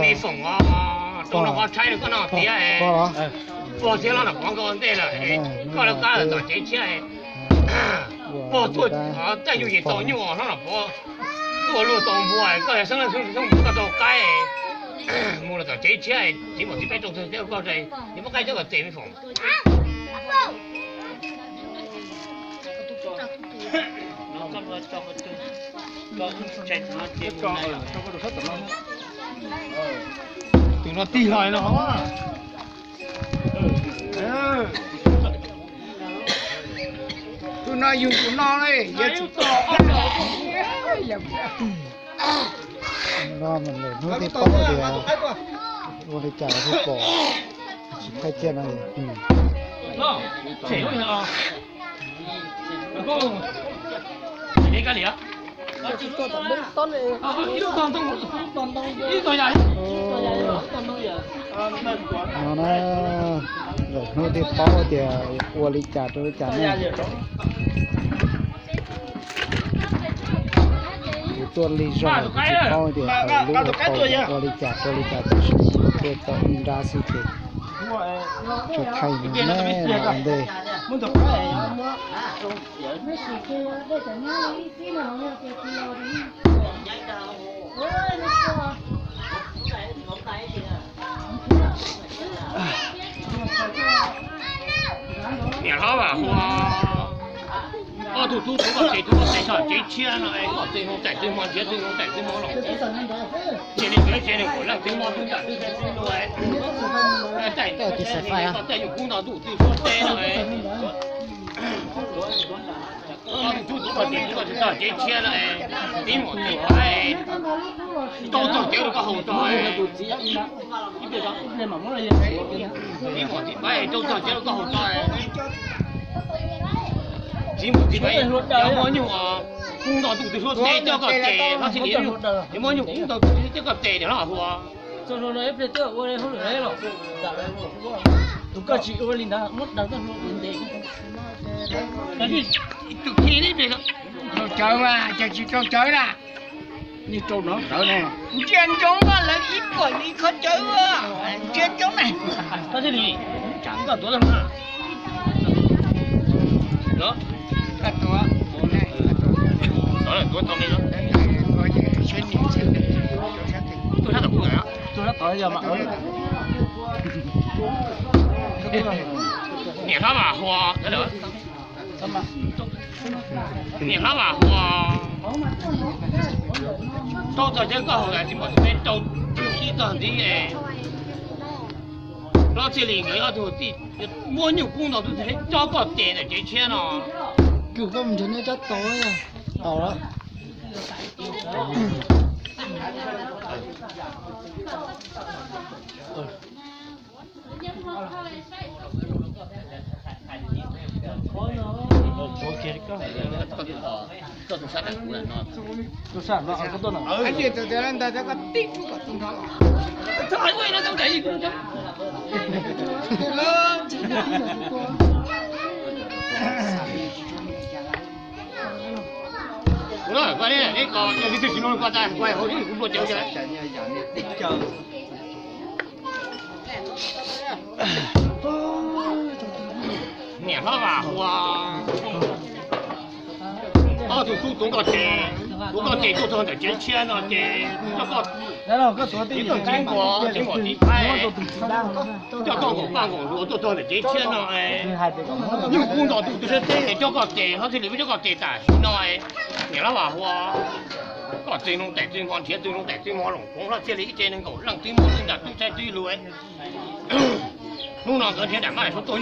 你缝啊，到了我拆了个那底哎，我先让他广告对了哎，过了干了到这些哎，我做啊，再有一道你往上了播，多路东坡哎，个生了生个都改哎，摸了到这些哎，你莫这边做这个这，你莫改这个这边缝。等到地来了，好吗？tôi nói dùng của nó đấy, giờ chúng tôi nó mình lấy nước thì bỏ thì rồi thì chả thì bỏ thay tiền này nó chỉ có nào không đi cái gì á nó rồi nước thì bỏ thì rồi thì chả tôi chả này tôi lý do là bỏ thì lúc đó bỏ thì chả tôi tạo ra sự kiện cho thầy nè làm đây nhà nó bảo thủ tục có thể cho chế chia này có thể không chạy tuyên môn chế tuyên môn chạy tuyên môn rồi chế này của là tuyên môn tuyên trả tuyên môn rồi chạy chạy dùng cung nào đủ thì có xe rồi thủ tục có thể cho chế chia này tí một tí phải đâu đâu chế được có hậu rồi tí một tí phải đâu đâu chế được có hậu rồi chỉ một tí vậy, nếu mà nhiều cung tàu tụ thì số tệ cho cái tệ nó chỉ điểm, nếu mà nhiều cung tàu tụ thì cho cái tệ để nó hả thua. Cho nó lấy tới ở đây không được lấy rồi. Tụ cái chị ơi linh đã mất đầu nó linh đấy. Cái gì? Tụ khi đấy vậy đó. Chơi mà, chơi chỉ trong chơi nè. Như trâu nó chơi nè. Trên trống là ít của đi khó chơi à. Trên trống này. Cái gì? Chẳng cóตัวđâu mà. Đó. Cáiตัวbộ này. Đó làตัวnày đó. Có cái xuyên nhị xuyên nhị. Tôi thấy được cũng vậy á. Tôi đã tới giờ mà ở. Nhìn nó mà hoa, thấy được. Nhìn nó mà hoa. Tôi giờ cái câu là chỉ một cái đầu khi toàn gì ấy. Nó chỉ là người ở chỗ đi mua nhiều cung nào tôi thấy cho có tiền để chế钱呢。cứ có mình thấy nó rất tối à tàu đó Tôi sản vào cái tôi nào. Cái gì tôi thấy anh ta có tích của tôi đó. Trời ơi nó không chạy gì cũng chứ. Rồi, qua đây này, có cái gì xin lỗi qua đây, quay hồi cũng buồn chơi chứ. Nè nó vào hoa. Thủ tục cũng có tiền tôi thường để chế chia nó để cho có. Đấy là cái số tiền chính của đi phải. Cho con của bạn của tôi thường để chế chia nó ấy. Nhưng cũng đó tôi sẽ để cho có tiền, họ thì lấy cho có tiền tài nó ấy. Nè nó vào hoa. Có tiền không để tiền hoàn thiện tiền không để tiền hoa lủng cũng là chia lý trên nên cổ lăng tiền mua tiền đặt tôi sẽ tùy lùi. Lúc nào cần tiền đảm bảo số tôi